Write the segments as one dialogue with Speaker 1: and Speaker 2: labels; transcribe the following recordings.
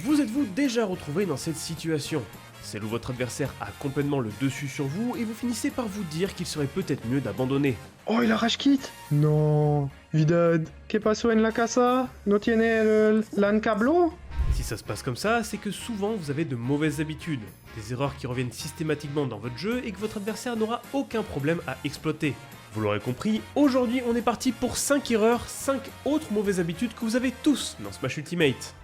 Speaker 1: Vous êtes-vous déjà retrouvé dans cette situation? Celle où votre adversaire a complètement le dessus sur vous et vous finissez par vous dire qu'il serait peut-être mieux d'abandonner.
Speaker 2: Oh, il a rage quit? No, Vidad. ¿Qué pasó en la casa? ¿No tiene l'encablo?
Speaker 1: Si ça se passe comme ça, c'est que souvent vous avez de mauvaises habitudes, des erreurs qui reviennent systématiquement dans votre jeu et que votre adversaire n'aura aucun problème à exploiter. Vous l'aurez compris, aujourd'hui on est parti pour 5 erreurs, 5 autres mauvaises habitudes que vous avez tous dans Smash Ultimate.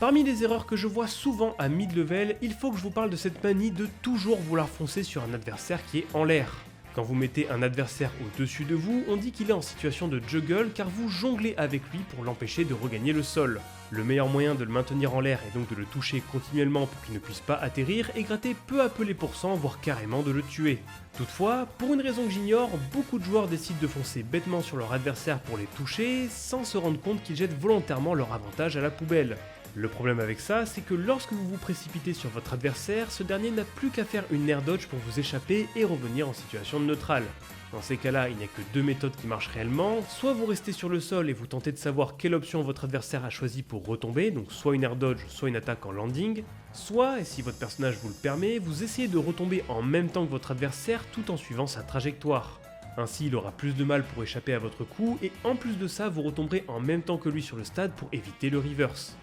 Speaker 1: Parmi les erreurs que je vois souvent à mid-level, il faut que je vous parle de cette manie de toujours vouloir foncer sur un adversaire qui est en l'air. Quand vous mettez un adversaire au-dessus de vous, on dit qu'il est en situation de juggle car vous jonglez avec lui pour l'empêcher de regagner le sol. Le meilleur moyen de le maintenir en l'air et donc de le toucher continuellement pour qu'il ne puisse pas atterrir est gratter peu à peu les pourcents, voire carrément de le tuer. Toutefois, pour une raison que j'ignore, beaucoup de joueurs décident de foncer bêtement sur leur adversaire pour les toucher sans se rendre compte qu'ils jettent volontairement leur avantage à la poubelle. Le problème avec ça, c'est que lorsque vous vous précipitez sur votre adversaire, ce dernier n'a plus qu'à faire une air dodge pour vous échapper et revenir en situation de neutrale. Dans ces cas-là, il n'y a que deux méthodes qui marchent réellement, soit vous restez sur le sol et vous tentez de savoir quelle option votre adversaire a choisi pour retomber, donc soit une air dodge, soit une attaque en landing, soit, et si votre personnage vous le permet, vous essayez de retomber en même temps que votre adversaire tout en suivant sa trajectoire. Ainsi, il aura plus de mal pour échapper à votre coup, et en plus de ça, vous retomberez en même temps que lui sur le stade pour éviter le reverse.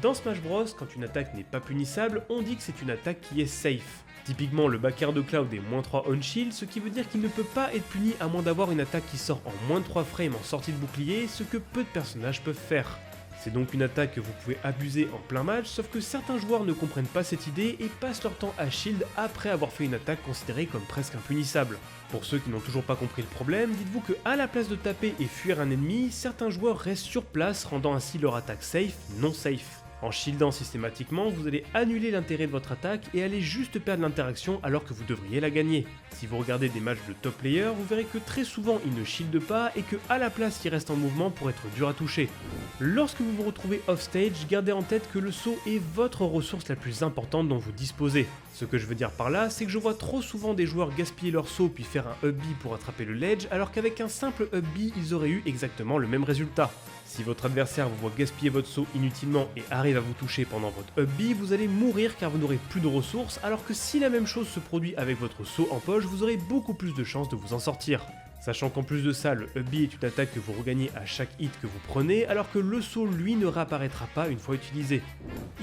Speaker 1: Dans Smash Bros, quand une attaque n'est pas punissable, on dit que c'est une attaque qui est safe. Typiquement, le back air de Cloud est -3 on shield, ce qui veut dire qu'il ne peut pas être puni à moins d'avoir une attaque qui sort en -3 frames en sortie de bouclier, ce que peu de personnages peuvent faire. C'est donc une attaque que vous pouvez abuser en plein match, sauf que certains joueurs ne comprennent pas cette idée et passent leur temps à shield après avoir fait une attaque considérée comme presque impunissable. Pour ceux qui n'ont toujours pas compris le problème, dites-vous que à la place de taper et fuir un ennemi, certains joueurs restent sur place, rendant ainsi leur attaque safe, non safe. En shieldant systématiquement, vous allez annuler l'intérêt de votre attaque et aller juste perdre l'interaction alors que vous devriez la gagner. Si vous regardez des matchs de top players, vous verrez que très souvent ils ne shieldent pas et que à la place ils restent en mouvement pour être dur à toucher. Lorsque vous vous retrouvez offstage, gardez en tête que le saut est votre ressource la plus importante dont vous disposez. Ce que je veux dire par là, c'est que je vois trop souvent des joueurs gaspiller leur saut puis faire un up B pour attraper le ledge alors qu'avec un simple up B ils auraient eu exactement le même résultat. Si votre adversaire vous voit gaspiller votre saut inutilement et arrive à vous toucher pendant votre up B, vous allez mourir car vous n'aurez plus de ressources, alors que si la même chose se produit avec votre saut en poche, vous aurez beaucoup plus de chances de vous en sortir. Sachant qu'en plus de ça, le up B est une attaque que vous regagnez à chaque hit que vous prenez, alors que le saut lui ne réapparaîtra pas une fois utilisé.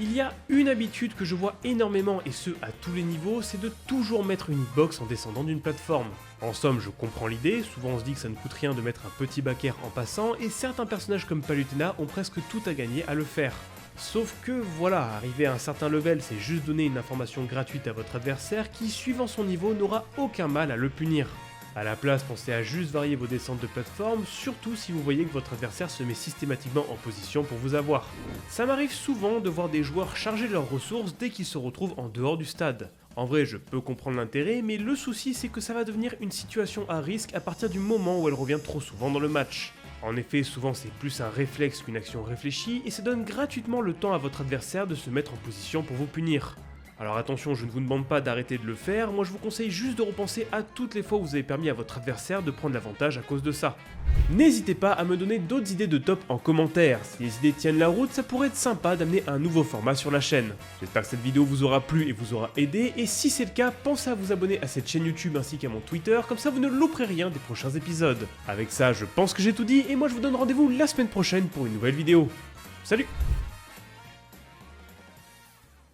Speaker 1: Il y a une habitude que je vois énormément, et ce à tous les niveaux, c'est de toujours mettre une hitbox en descendant d'une plateforme. En somme, je comprends l'idée, souvent on se dit que ça ne coûte rien de mettre un petit back air en passant, et certains personnages comme Palutena ont presque tout à gagner à le faire. Sauf que voilà, arriver à un certain level, c'est juste donner une information gratuite à votre adversaire qui, suivant son niveau, n'aura aucun mal à le punir. A la place, pensez à juste varier vos descentes de plateforme, surtout si vous voyez que votre adversaire se met systématiquement en position pour vous avoir. Ça m'arrive souvent de voir des joueurs charger leurs ressources dès qu'ils se retrouvent en dehors du stade. En vrai, je peux comprendre l'intérêt, mais le souci c'est que ça va devenir une situation à risque à partir du moment où elle revient trop souvent dans le match. En effet, souvent c'est plus un réflexe qu'une action réfléchie, et ça donne gratuitement le temps à votre adversaire de se mettre en position pour vous punir. Alors attention, je ne vous demande pas d'arrêter de le faire, moi je vous conseille juste de repenser à toutes les fois où vous avez permis à votre adversaire de prendre l'avantage à cause de ça. N'hésitez pas à me donner d'autres idées de top en commentaire, si les idées tiennent la route, ça pourrait être sympa d'amener un nouveau format sur la chaîne. J'espère que cette vidéo vous aura plu et vous aura aidé, et si c'est le cas, pensez à vous abonner à cette chaîne YouTube ainsi qu'à mon Twitter, comme ça vous ne louperez rien des prochains épisodes. Avec ça, je pense que j'ai tout dit, et moi je vous donne rendez-vous la semaine prochaine pour une nouvelle vidéo. Salut!